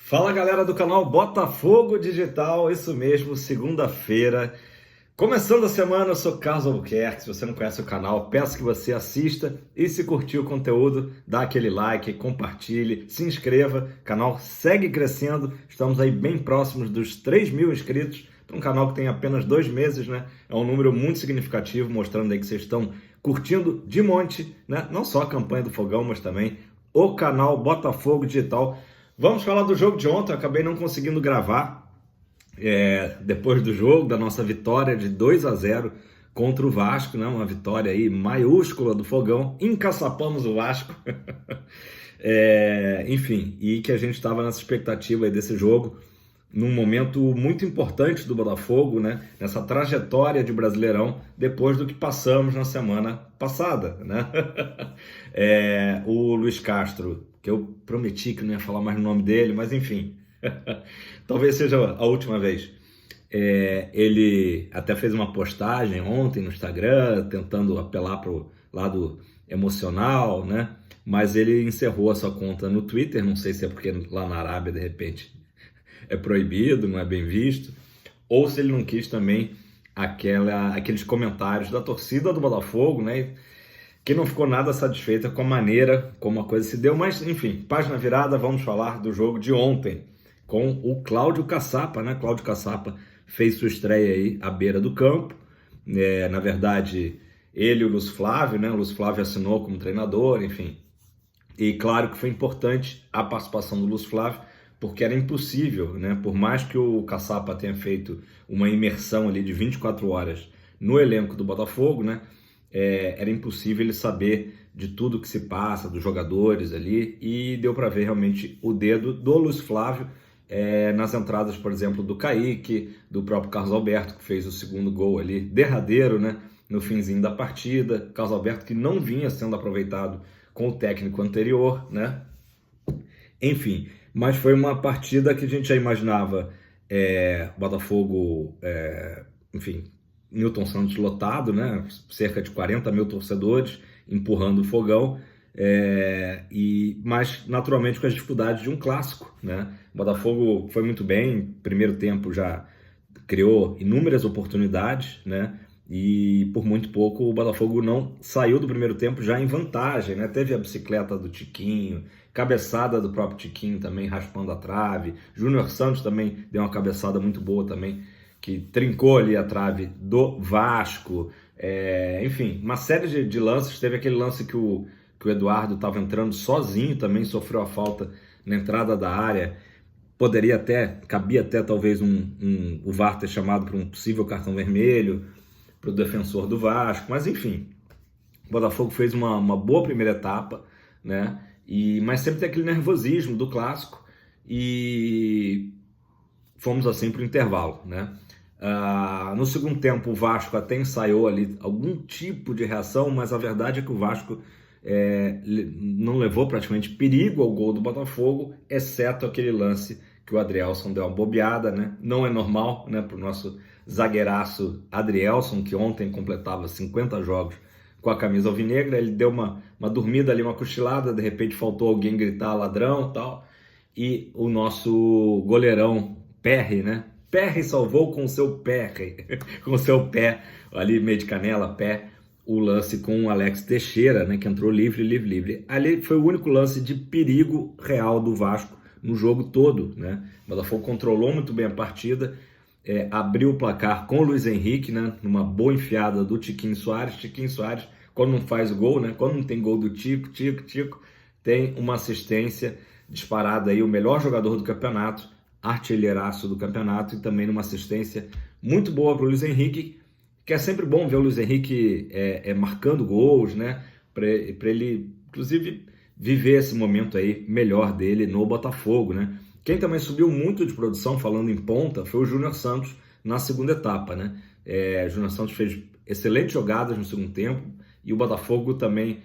Fala galera do canal Botafogo Digital, isso mesmo, segunda-feira. Começando a semana, eu sou Carlos Albuquerque. Se você não conhece o canal, peço que você assista e se curtir o conteúdo, dá aquele like, compartilhe, se inscreva. O canal segue crescendo, estamos aí bem próximos dos 3.000 inscritos. Para um canal que tem apenas 2 meses, né? É um número muito significativo, mostrando aí que vocês estão curtindo de monte, né? Não só a campanha do Fogão, mas também o canal Botafogo Digital. Vamos falar do jogo de ontem, eu acabei não conseguindo gravar depois do jogo, da nossa vitória de 2-0 contra o Vasco, né? Uma vitória aí maiúscula do Fogão, encaçapamos o Vasco, enfim, e que a gente estava nessa expectativa aí desse jogo, num momento muito importante do Botafogo, né? Nessa trajetória de Brasileirão, depois do que passamos na semana passada, né? O Luiz Castro, que eu prometi que não ia falar mais o nome dele, mas enfim, talvez seja a última vez. Ele até fez uma postagem ontem no Instagram, tentando apelar para o lado emocional, né? Mas ele encerrou a sua conta no Twitter, não sei se é porque lá na Arábia, de repente, é proibido, não é bem visto, ou se ele não quis também aqueles comentários da torcida do Botafogo, né? Que não ficou nada satisfeita com a maneira como a coisa se deu, mas enfim, página virada, vamos falar do jogo de ontem com o Cláudio Caçapa, né? Cláudio Caçapa fez sua estreia aí à beira do campo, na verdade ele e o Lúcio Flávio, né? O Lúcio Flávio assinou como treinador, enfim, e claro que foi importante a participação do Lúcio Flávio, porque era impossível, né? Por mais que o Caçapa tenha feito uma imersão ali de 24 horas no elenco do Botafogo, né? Era impossível ele saber de tudo que se passa, dos jogadores ali, e deu para ver realmente o dedo do Luiz Flávio nas entradas, por exemplo, do Kaique, do próprio Carlos Alberto, que fez o segundo gol ali, derradeiro, né, no finzinho da partida. Carlos Alberto que não vinha sendo aproveitado com o técnico anterior, né? Enfim, mas foi uma partida que a gente já imaginava Botafogo, enfim, Newton Santos lotado, né? Cerca de 40 mil torcedores empurrando o Fogão, mas naturalmente com as dificuldades de um clássico, né? O Botafogo foi muito bem, primeiro tempo já criou inúmeras oportunidades, né? E por muito pouco o Botafogo não saiu do primeiro tempo já em vantagem, né? Teve a bicicleta do Tiquinho, cabeçada do próprio Tiquinho também raspando a trave, Júnior Santos também deu uma cabeçada muito boa também, que trincou ali a trave do Vasco, enfim, uma série de lances. Teve aquele lance que o Eduardo estava entrando sozinho também, sofreu a falta na entrada da área, cabia até talvez o VAR ter chamado para um possível cartão vermelho para o defensor do Vasco, mas enfim, o Botafogo fez uma boa primeira etapa, né? Mas sempre tem aquele nervosismo do clássico e fomos assim para o intervalo, né? No segundo tempo o Vasco até ensaiou ali algum tipo de reação, mas a verdade é que o Vasco não levou praticamente perigo ao gol do Botafogo, exceto aquele lance que o Adrielson deu uma bobeada, né? Não é normal, né, para o nosso zagueiraço Adrielson, que ontem completava 50 jogos com a camisa alvinegra. Ele deu uma dormida ali, uma cochilada, de repente faltou alguém gritar ladrão e tal, e o nosso goleirão Perry, né? Perry salvou com o seu Perry, com o seu pé, ali meio de canela, pé, o lance com o Alex Teixeira, né, que entrou livre. Ali foi o único lance de perigo real do Vasco no jogo todo, né? O Botafogo controlou muito bem a partida, abriu o placar com o Luiz Henrique, né, numa boa enfiada do Tiquinho Soares. Tiquinho Soares, quando não faz gol, né, quando não tem gol do Tico, tem uma assistência disparada aí, o melhor jogador do campeonato, artilheiraço do campeonato, e também numa assistência muito boa para o Luiz Henrique, que é sempre bom ver o Luiz Henrique marcando gols, né, para ele, inclusive, viver esse momento aí melhor dele no Botafogo, né. Quem também subiu muito de produção, falando em ponta, foi o Júnior Santos na segunda etapa, né. O Júnior Santos fez excelentes jogadas no segundo tempo, e o Botafogo também,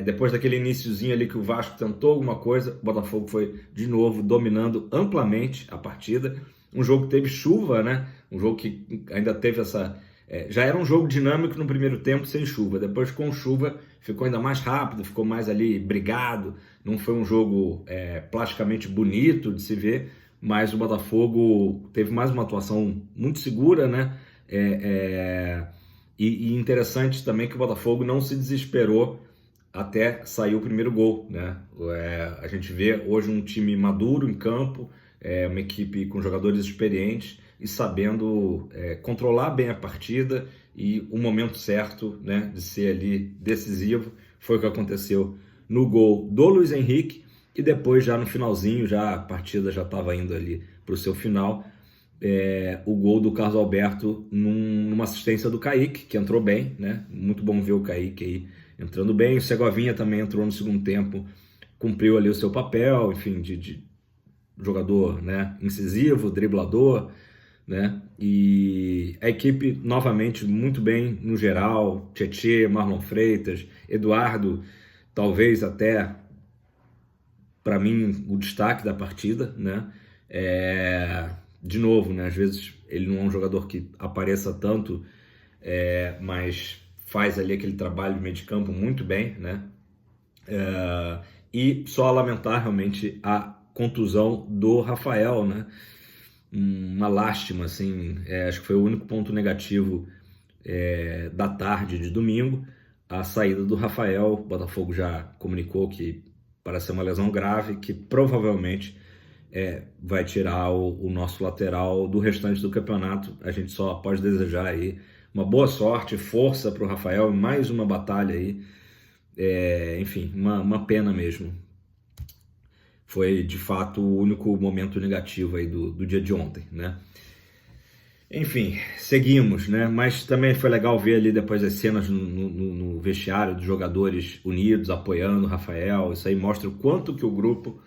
depois daquele iniciozinho ali que o Vasco tentou alguma coisa, o Botafogo foi de novo dominando amplamente a partida. Um jogo que teve chuva, né? Um jogo que ainda teve Já era um jogo dinâmico no primeiro tempo sem chuva, depois com chuva ficou ainda mais rápido, ficou mais ali brigado, não foi um jogo plasticamente bonito de se ver, mas o Botafogo teve mais uma atuação muito segura, né? E interessante também que o Botafogo não se desesperou até sair o primeiro gol, né? A gente vê hoje um time maduro em campo, uma equipe com jogadores experientes e sabendo controlar bem a partida, e o momento certo, né, de ser ali decisivo foi o que aconteceu no gol do Luiz Henrique, e depois já no finalzinho, já a partida já estava indo ali para o seu final, o gol do Carlos Alberto numa assistência do Kaique, que entrou bem, né? Muito bom ver o Kaique aí entrando bem. O Segovinha também entrou no segundo tempo, cumpriu ali o seu papel, enfim, de jogador, né, incisivo, driblador, né? E a equipe novamente muito bem no geral, Tietê, Marlon Freitas, Eduardo, talvez até para mim o destaque da partida, né? De novo, né? Às vezes ele não é um jogador que apareça tanto, mas faz ali aquele trabalho de meio de campo muito bem, né? E só lamentar realmente a contusão do Rafael, né? Uma lástima, assim, acho que foi o único ponto negativo da tarde de domingo, a saída do Rafael. O Botafogo já comunicou que parece ser uma lesão grave, que provavelmente vai tirar o nosso lateral do restante do campeonato. A gente só pode desejar aí uma boa sorte, força para o Rafael, mais uma batalha aí. Enfim, uma pena mesmo. Foi, de fato, o único momento negativo aí do dia de ontem, né? Enfim, seguimos, né? Mas também foi legal ver ali depois as cenas no vestiário dos jogadores unidos, apoiando o Rafael. Isso aí mostra o quanto que o grupo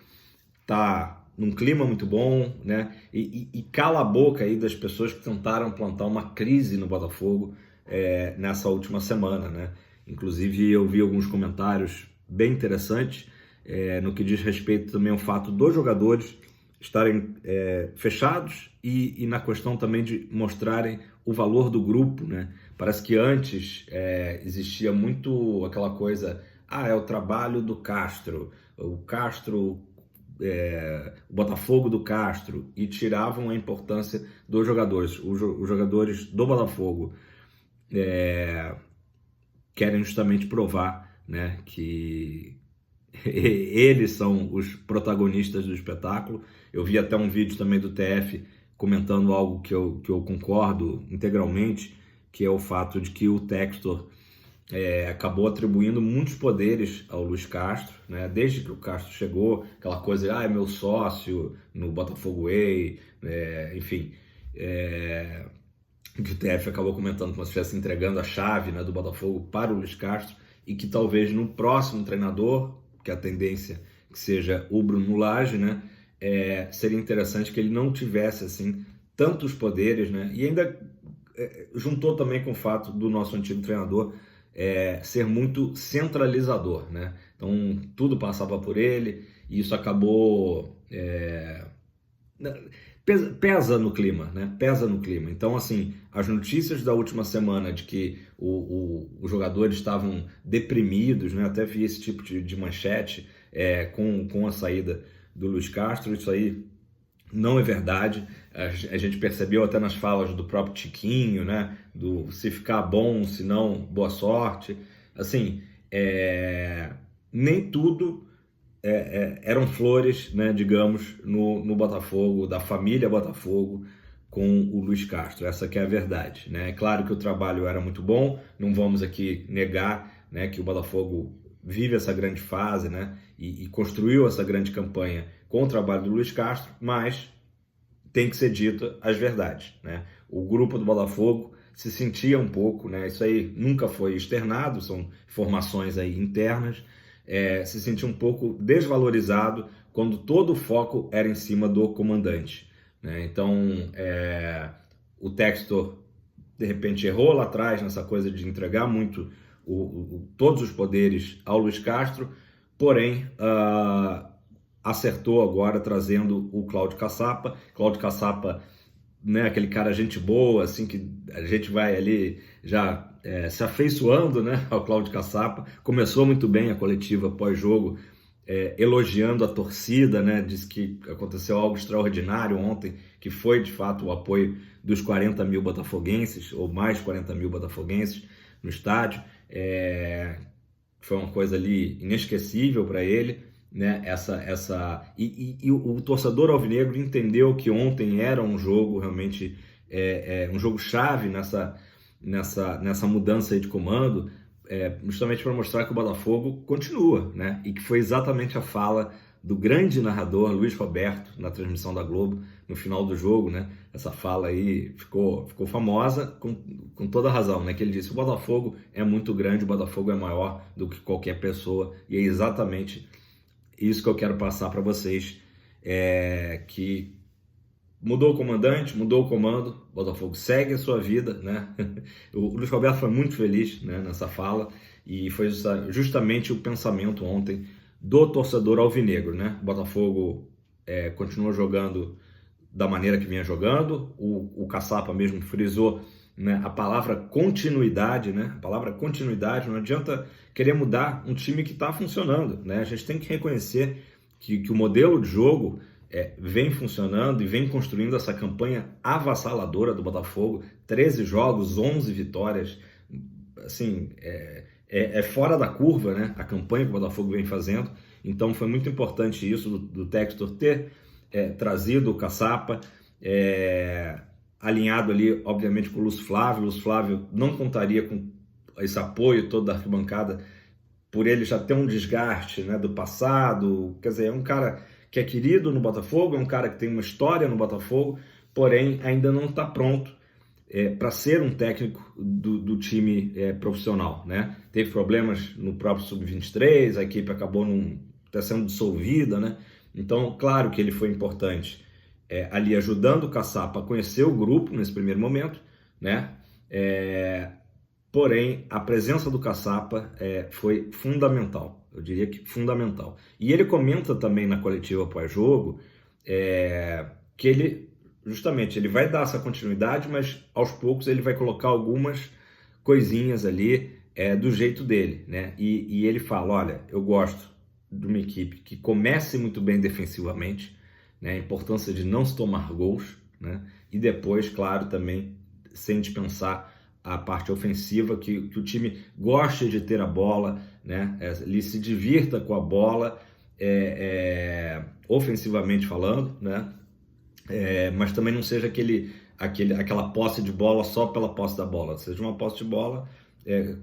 tá num clima muito bom, né? E cala a boca aí das pessoas que tentaram plantar uma crise no Botafogo nessa última semana, né? Inclusive eu vi alguns comentários bem interessantes no que diz respeito também ao fato dos jogadores estarem fechados e na questão também de mostrarem o valor do grupo, né? Parece que antes existia muito aquela coisa, é o trabalho do Castro, o Castro, o Botafogo do Castro, e tiravam a importância dos jogadores. Os jogadores do Botafogo querem justamente provar, né, que eles são os protagonistas do espetáculo. Eu vi até um vídeo também do TF comentando algo que eu concordo integralmente, que é o fato de que o Textor acabou atribuindo muitos poderes ao Luiz Castro, né? Desde que o Castro chegou, aquela coisa, é meu sócio no Botafogo Way, enfim, que o TF acabou comentando como se estivesse entregando a chave, né, do Botafogo para o Luiz Castro, e que talvez no próximo treinador, que a tendência que seja o Bruno Lage, né, seria interessante que ele não tivesse assim tantos poderes, né, e ainda juntou também com o fato do nosso antigo treinador ser muito centralizador, né, então tudo passava por ele, e isso acabou pesa no clima, né? Pesa no clima. Então, assim, as notícias da última semana de que os jogadores estavam deprimidos, né? Até vi esse tipo de manchete com a saída do Luiz Castro. Isso aí não é verdade. A gente percebeu até nas falas do próprio Tiquinho, né? Do se ficar bom, se não, boa sorte. Assim, nem tudo eram flores, né, digamos, no Botafogo, da família Botafogo, com o Luiz Castro. Essa que é a verdade, né? É claro que o trabalho era muito bom, não vamos aqui negar, né, que o Botafogo vive essa grande fase, né, e construiu essa grande campanha com o trabalho do Luiz Castro, mas tem que ser dito as verdades, né? O grupo do Botafogo se sentia um pouco, né, isso aí nunca foi externado, são informações aí internas, se sentia um pouco desvalorizado quando todo o foco era em cima do comandante, né? Então, o Textor, de repente, errou lá atrás nessa coisa de entregar muito todos os poderes ao Luiz Castro, porém, acertou agora trazendo o Cláudio Caçapa. Cláudio Caçapa né, aquele cara gente boa, assim, que a gente vai ali já se afeiçoando, né, ao Cláudio Caçapa. Começou muito bem a coletiva pós-jogo, elogiando a torcida, né, disse que aconteceu algo extraordinário ontem, que foi de fato o apoio dos 40 mil botafoguenses, ou mais 40 mil botafoguenses no estádio. Foi uma coisa ali inesquecível para ele, né? E o torcedor alvinegro entendeu que ontem era um jogo realmente um jogo chave nessa mudança aí de comando, justamente para mostrar que o Botafogo continua, né? E que foi exatamente a fala do grande narrador Luiz Roberto na transmissão da Globo no final do jogo, né? Essa fala aí ficou famosa com toda razão, né? Que ele disse: o Botafogo é muito grande, o Botafogo é maior do que qualquer pessoa, e é exatamente isso que eu quero passar para vocês, que mudou o comandante, mudou o comando, o Botafogo segue a sua vida, né? O Luiz Roberto foi muito feliz, né, nessa fala, e foi justamente o pensamento ontem do torcedor alvinegro, né? O Botafogo continua jogando da maneira que vinha jogando, o Caçapa mesmo frisou, né, a palavra continuidade, né? A palavra continuidade, não adianta querer mudar um time que está funcionando, né? A gente tem que reconhecer que o modelo de jogo vem funcionando e vem construindo essa campanha avassaladora do Botafogo, 13 jogos, 11 vitórias, assim, fora da curva, né? A campanha que o Botafogo vem fazendo. Então foi muito importante isso do Textor ter trazido o Caçapa, alinhado ali, obviamente, com o Lúcio Flávio. O Lúcio Flávio não contaria com esse apoio todo da arquibancada, por ele já ter um desgaste, né, do passado. Quer dizer, é um cara que é querido no Botafogo, é um cara que tem uma história no Botafogo, porém ainda não está pronto para ser um técnico do time profissional, né? Teve problemas no próprio Sub-23, a equipe acabou sendo dissolvida, né? Então, claro que ele foi importante ali ajudando o Caçapa a conhecer o grupo nesse primeiro momento, né? Porém, a presença do Caçapa foi fundamental, eu diria que fundamental. E ele comenta também na coletiva pós-jogo que ele vai dar essa continuidade, mas aos poucos ele vai colocar algumas coisinhas ali do jeito dele, né? E ele fala: olha, eu gosto de uma equipe que comece muito bem defensivamente, né? A importância de não se tomar gols, né? E depois, claro, também sem dispensar a parte ofensiva, que o time goste de ter a bola, né? Ele se divirta com a bola, ofensivamente falando, né? Mas também não seja aquela posse de bola só pela posse da bola, seja uma posse de bola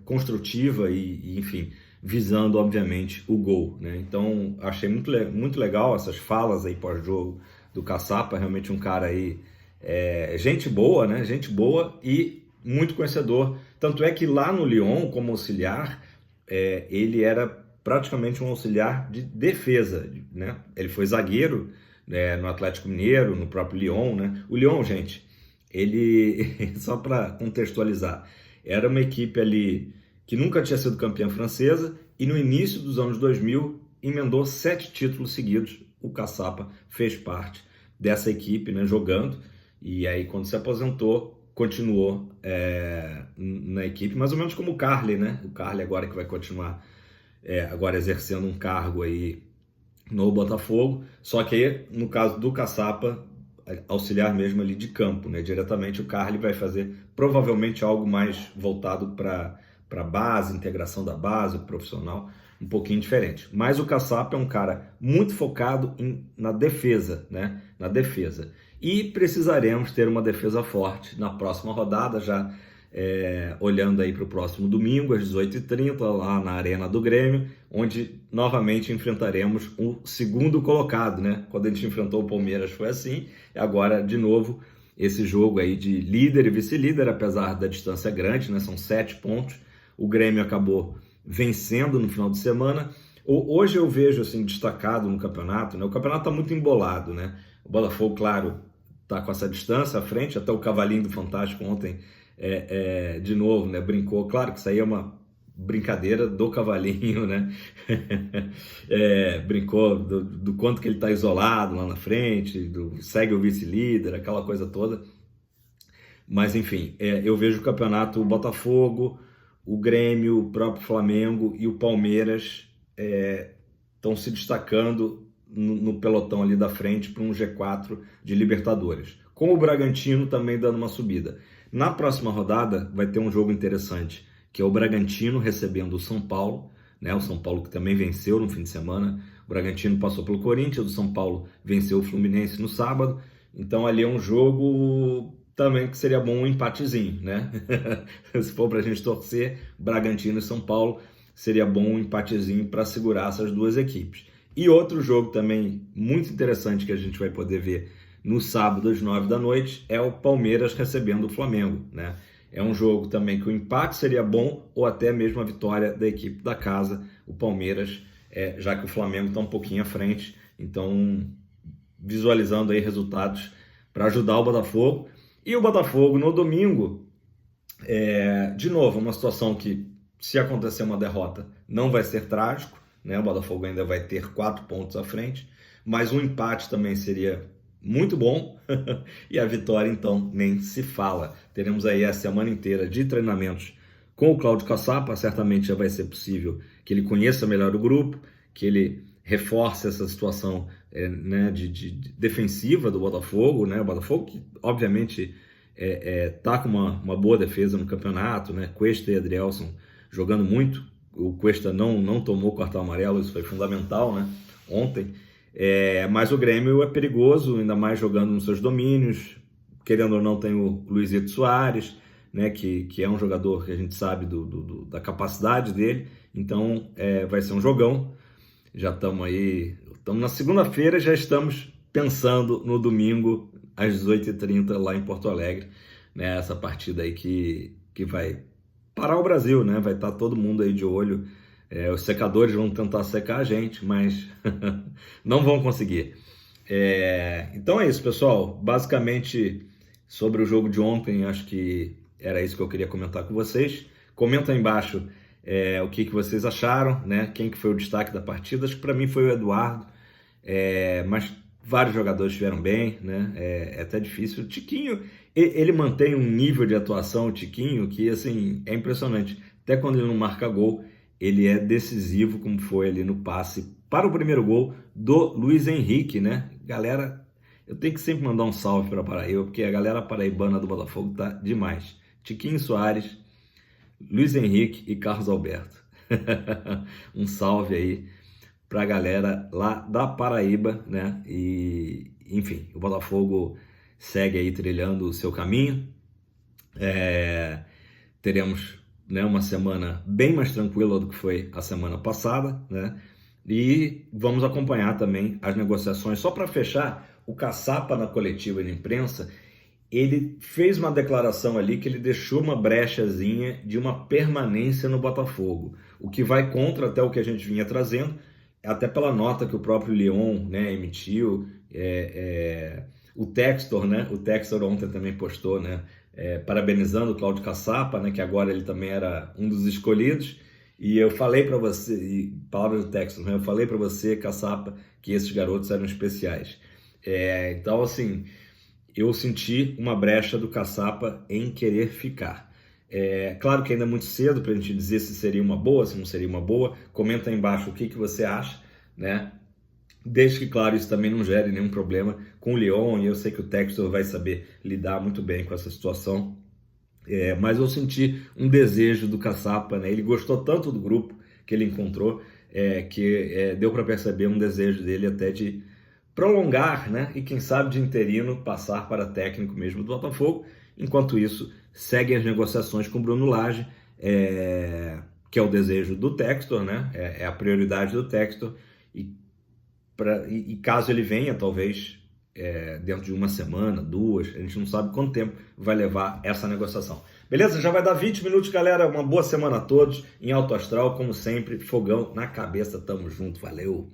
construtiva e, enfim, visando, obviamente, o gol, né? Então, achei muito legal essas falas aí pós-jogo do Caçapa, realmente um cara aí, gente boa, né? Gente boa e muito conhecedor. Tanto é que lá no Lyon, como auxiliar, ele era praticamente um auxiliar de defesa, né? Ele foi zagueiro, né, no Atlético Mineiro, no próprio Lyon, né? O Lyon, gente, ele, só para contextualizar, era uma equipe ali que nunca tinha sido campeã francesa e no início dos anos 2000 emendou 7 títulos seguidos. O Caçapa fez parte dessa equipe, né, jogando, e aí quando se aposentou, continuou na equipe, mais ou menos como o Carly, né? O Carly agora que vai continuar agora exercendo um cargo aí no Botafogo, só que no caso do Caçapa, auxiliar mesmo ali de campo, né? Diretamente o Carly vai fazer provavelmente algo mais voltado para a base, integração da base, o profissional, um pouquinho diferente. Mas o Caçapa é um cara muito focado na defesa, né? Na defesa. E precisaremos ter uma defesa forte na próxima rodada, já olhando aí para o próximo domingo, às 18h30, lá na Arena do Grêmio, onde novamente enfrentaremos o segundo colocado, né? Quando a gente enfrentou o Palmeiras foi assim, e agora, de novo, esse jogo aí de líder e vice-líder, apesar da distância grande, né? São 7 pontos. O Grêmio acabou vencendo no final de semana. Hoje eu vejo assim destacado no campeonato, né? O campeonato está muito embolado, né? O Botafogo, claro, está com essa distância à frente, até o Cavalinho do Fantástico ontem de novo, né? Brincou, claro que isso aí é uma brincadeira do Cavalinho, né? Brincou do quanto que ele está isolado lá na frente, segue o vice-líder, aquela coisa toda. Mas enfim, eu vejo o campeonato, o Botafogo, o Grêmio, o próprio Flamengo e o Palmeiras estão se destacando no pelotão ali da frente para um G4 de Libertadores. Com o Bragantino também dando uma subida. Na próxima rodada vai ter um jogo interessante, que é o Bragantino recebendo o São Paulo, né? O São Paulo que também venceu no fim de semana. O Bragantino passou pelo Corinthians, o São Paulo venceu o Fluminense no sábado. Então ali é um jogo também que seria bom um empatezinho, né? Se for para a gente torcer, Bragantino e São Paulo, seria bom um empatezinho para segurar essas duas equipes. E outro jogo também muito interessante que a gente vai poder ver no sábado às 9 da noite é o Palmeiras recebendo o Flamengo, né? É um jogo também que o empate seria bom ou até mesmo a vitória da equipe da casa, o Palmeiras, já que o Flamengo está um pouquinho à frente. Então, visualizando aí resultados para ajudar o Botafogo. E o Botafogo no domingo, de novo, uma situação que, se acontecer uma derrota, não vai ser trágico, né? O Botafogo ainda vai ter 4 pontos à frente, mas um empate também seria muito bom e a vitória então nem se fala. Teremos aí a semana inteira de treinamentos com o Cláudio Caçapa. Certamente já vai ser possível que ele conheça melhor o grupo, que ele reforce essa situação né, de defensiva do Botafogo, né? O Botafogo que obviamente tá com uma boa defesa no campeonato, né? Cuesta e Adrielson jogando muito. O Cuesta não tomou o cartão amarelo, isso foi fundamental, né? Ontem. Mas o Grêmio é perigoso, ainda mais jogando nos seus domínios. Querendo ou não, tem o Luizito Soares, né, que é um jogador que a gente sabe da capacidade dele. Então vai ser um jogão. Já estamos na segunda-feira, já estamos pensando no domingo às 18h30 lá em Porto Alegre, né, essa partida aí que vai parar o Brasil, né? Vai estar todo mundo aí de olho. Os secadores vão tentar secar a gente, mas não vão conseguir. Então é isso, pessoal. Basicamente, sobre o jogo de ontem, acho que era isso que eu queria comentar com vocês. Comenta aí embaixo o que vocês acharam, né? Quem que foi o destaque da partida. Acho que para mim foi o Eduardo, mas vários jogadores estiveram bem, né? É até difícil. O Tiquinho, ele mantém um nível de atuação, o Tiquinho, que assim, é impressionante. Até quando ele não marca gol, ele é decisivo, como foi ali no passe para o primeiro gol do Luiz Henrique, né? Galera, eu tenho que sempre mandar um salve para Paraíba, porque a galera paraibana do Botafogo tá demais. Tiquinho Soares, Luiz Henrique e Carlos Alberto. Um salve aí para a galera lá da Paraíba, né? E, enfim, o Botafogo segue aí trilhando o seu caminho. Teremos, né, uma semana bem mais tranquila do que foi a semana passada, né? E vamos acompanhar também as negociações. Só para fechar, o Caçapa na coletiva de imprensa, ele fez uma declaração ali que ele deixou uma brechazinha de uma permanência no Botafogo, o que vai contra até o que a gente vinha trazendo, até pela nota que o próprio Leon, né, emitiu. O Textor, né? O Textor ontem também postou, né? Parabenizando o Cláudio Caçapa, né? Que agora ele também era um dos escolhidos. E eu falei para você, palavras do Textor, né? Eu falei para você, Caçapa, que esses garotos eram especiais. Então, assim, eu senti uma brecha do Caçapa em querer ficar. Claro que ainda é muito cedo para a gente dizer se seria uma boa, se não seria uma boa. Comenta aí embaixo o que você acha, né? Desde que, claro, isso também não gere nenhum problema com o Leon, e eu sei que o Textor vai saber lidar muito bem com essa situação. Mas eu senti um desejo do Caçapa, né? Ele gostou tanto do grupo que ele encontrou, que deu para perceber um desejo dele até de prolongar, né? E quem sabe de interino passar para técnico mesmo do Botafogo. Enquanto isso, seguem as negociações com o Bruno Lage, que é o desejo do Textor, né? É a prioridade do Textor. E caso ele venha, talvez dentro de uma semana, 2, a gente não sabe quanto tempo vai levar essa negociação. Beleza? Já vai dar 20 minutos, galera. Uma boa semana a todos. Em alto astral, como sempre, fogão na cabeça. Tamo junto. Valeu!